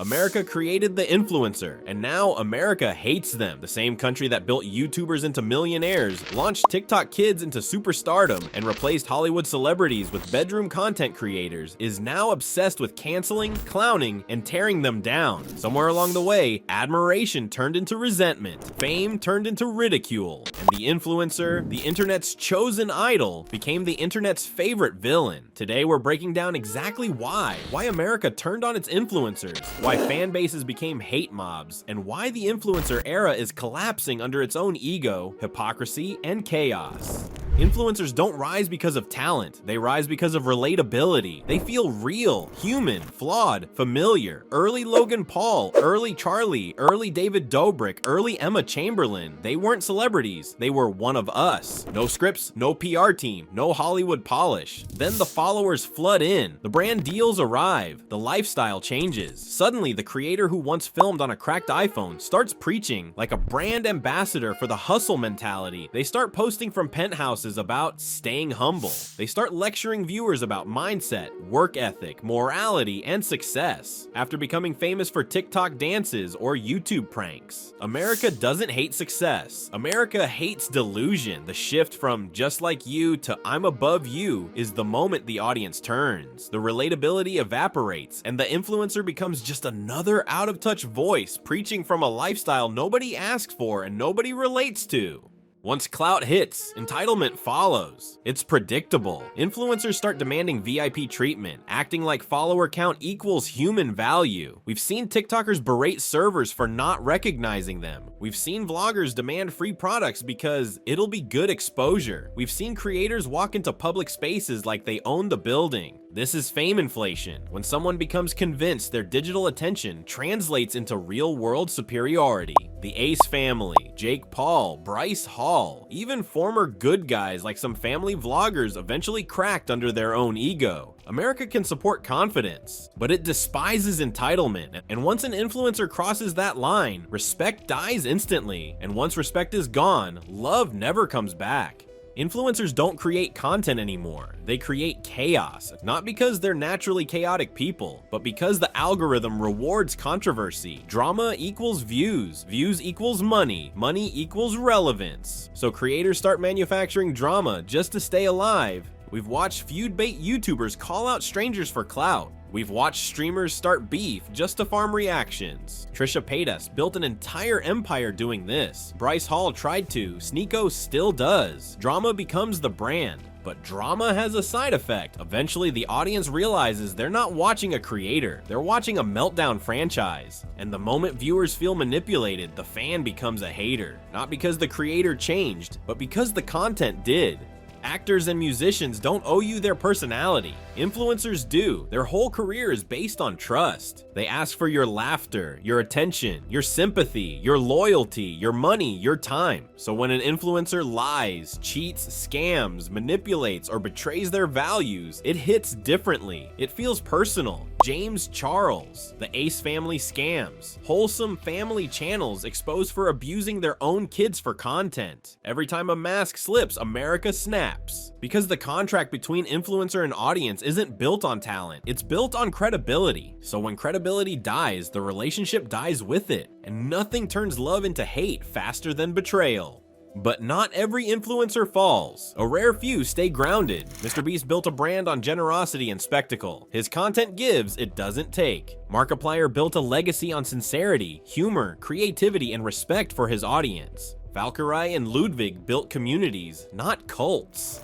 America created the influencer, and now America hates them. The same country that built YouTubers into millionaires, launched TikTok kids into superstardom, and replaced Hollywood celebrities with bedroom content creators is now obsessed with canceling, clowning, and tearing them down. Somewhere along the way, admiration turned into resentment, fame turned into ridicule, and the influencer, the internet's chosen idol, became the internet's favorite villain. Today we're breaking down exactly why America turned on its influencers, why fan bases became hate mobs, and why the influencer era is collapsing under its own ego, hypocrisy, and chaos. Influencers don't rise because of talent, they rise because of relatability. They feel real, human, flawed, familiar. Early Logan Paul, early Charlie, early David Dobrik, early Emma Chamberlain. They weren't celebrities, they were one of us. No scripts, no PR team, no Hollywood polish. Then the followers flood in, the brand deals arrive, the lifestyle changes. Suddenly, the creator who once filmed on a cracked iPhone starts preaching like a brand ambassador for the hustle mentality. They start posting from penthouses about staying humble. They start lecturing viewers about mindset, work ethic, morality, and success. After becoming famous for TikTok dances or YouTube pranks, America doesn't hate success. America hates delusion. The shift from just like you to I'm above you is the moment the audience turns. The relatability evaporates, and the influencer becomes just another out-of-touch voice preaching from a lifestyle nobody asks for and nobody relates to. Once clout hits, entitlement follows. It's predictable. Influencers start demanding VIP treatment, acting like follower count equals human value. We've seen TikTokers berate servers for not recognizing them. We've seen vloggers demand free products because it'll be good exposure. We've seen creators walk into public spaces like they own the building. This is fame inflation, when someone becomes convinced their digital attention translates into real-world superiority. The Ace family, Jake Paul, Bryce Hall, even former good guys like some family vloggers eventually cracked under their own ego. America can support confidence, but it despises entitlement, and once an influencer crosses that line, respect dies instantly, and once respect is gone, love never comes back. Influencers don't create content anymore, they create chaos, not because they're naturally chaotic people, but because the algorithm rewards controversy. Drama equals views, views equals money, money equals relevance. So creators start manufacturing drama just to stay alive. We've watched feud-bait YouTubers call out strangers for clout. We've watched streamers start beef just to farm reactions. Trisha Paytas built an entire empire doing this. Bryce Hall tried to, Sneeko still does. Drama becomes the brand. But drama has a side effect. Eventually, the audience realizes they're not watching a creator, they're watching a meltdown franchise. And the moment viewers feel manipulated, the fan becomes a hater. Not because the creator changed, but because the content did. Actors and musicians don't owe you their personality. Influencers do. Their whole career is based on trust. They ask for your laughter, your attention, your sympathy, your loyalty, your money, your time. So when an influencer lies, cheats, scams, manipulates, or betrays their values, it hits differently. It feels personal. James Charles, the Ace family scams, wholesome family channels exposed for abusing their own kids for content. Every time a mask slips, America snaps. Because the contract between influencer and audience isn't built on talent, it's built on credibility. So when credibility dies, the relationship dies with it, and nothing turns love into hate faster than betrayal. But not every influencer falls. A rare few stay grounded. MrBeast built a brand on generosity and spectacle. His content gives, it doesn't take. Markiplier built a legacy on sincerity, humor, creativity, and respect for his audience. Valkyrie and Ludwig built communities, not cults.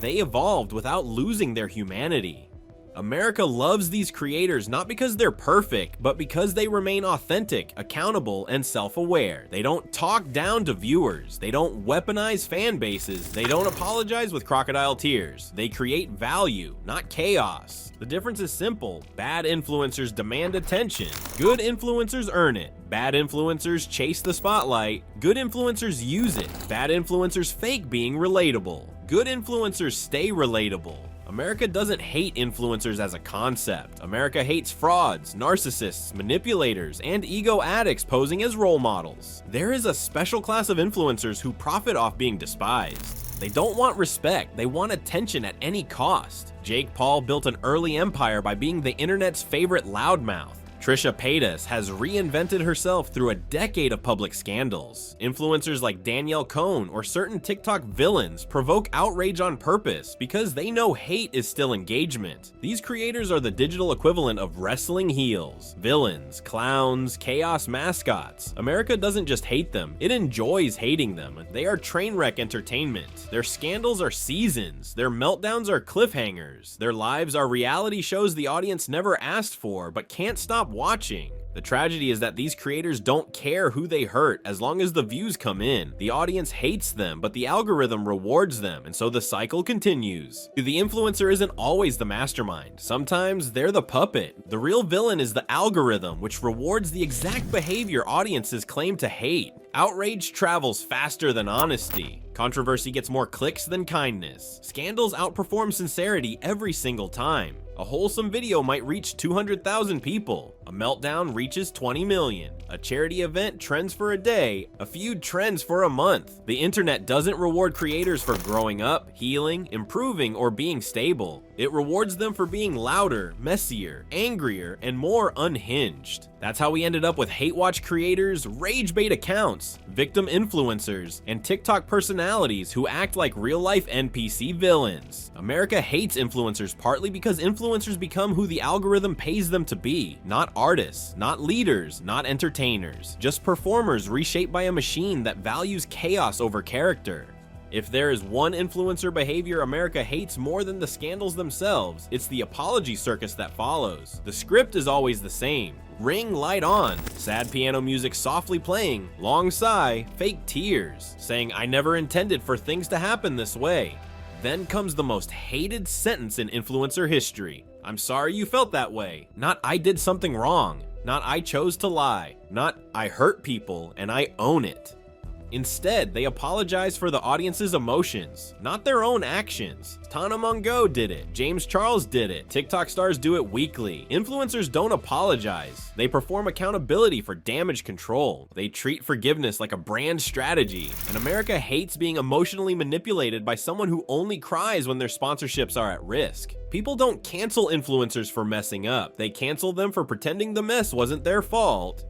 They evolved without losing their humanity. America loves these creators not because they're perfect, but because they remain authentic, accountable, and self-aware. They don't talk down to viewers. They don't weaponize fan bases. They don't apologize with crocodile tears. They create value, not chaos. The difference is simple. Bad influencers demand attention. Good influencers earn it. Bad influencers chase the spotlight. Good influencers use it. Bad influencers fake being relatable. Good influencers stay relatable. America doesn't hate influencers as a concept. America hates frauds, narcissists, manipulators, and ego addicts posing as role models. There is a special class of influencers who profit off being despised. They don't want respect, they want attention at any cost. Jake Paul built an early empire by being the internet's favorite loudmouth. Trisha Paytas has reinvented herself through a decade of public scandals. Influencers like Danielle Cohn or certain TikTok villains provoke outrage on purpose because they know hate is still engagement. These creators are the digital equivalent of wrestling heels, villains, clowns, chaos mascots. America doesn't just hate them, it enjoys hating them. They are train wreck entertainment. Their scandals are seasons. Their meltdowns are cliffhangers. Their lives are reality shows the audience never asked for but can't stop watching. The tragedy is that these creators don't care who they hurt as long as the views come in. The audience hates them, but the algorithm rewards them, and so the cycle continues. The influencer isn't always the mastermind. Sometimes they're the puppet. The real villain is the algorithm, which rewards the exact behavior audiences claim to hate. Outrage travels faster than honesty. Controversy gets more clicks than kindness. Scandals outperform sincerity every single time. A wholesome video might reach 200,000 people. A meltdown reaches 20 million. A charity event trends for a day. A feud trends for a month. The internet doesn't reward creators for growing up, healing, improving, or being stable. It rewards them for being louder, messier, angrier, and more unhinged. That's how we ended up with hate watch creators, rage bait accounts, victim influencers, and TikTok personalities who act like real-life NPC villains. America hates influencers partly because influencers become who the algorithm pays them to be. Not artists, not leaders, not entertainers. Just performers reshaped by a machine that values chaos over character. If there is one influencer behavior America hates more than the scandals themselves, it's the apology circus that follows. The script is always the same. Ring light on, sad piano music softly playing, long sigh, fake tears, saying I never intended for things to happen this way. Then comes the most hated sentence in influencer history. I'm sorry you felt that way. Not I did something wrong. Not I chose to lie. Not I hurt people and I own it. Instead, they apologize for the audience's emotions, not their own actions. Tana Mongeau did it, James Charles did it, TikTok stars do it weekly. Influencers don't apologize. They perform accountability for damage control. They treat forgiveness like a brand strategy. And America hates being emotionally manipulated by someone who only cries when their sponsorships are at risk. People don't cancel influencers for messing up. They cancel them for pretending the mess wasn't their fault.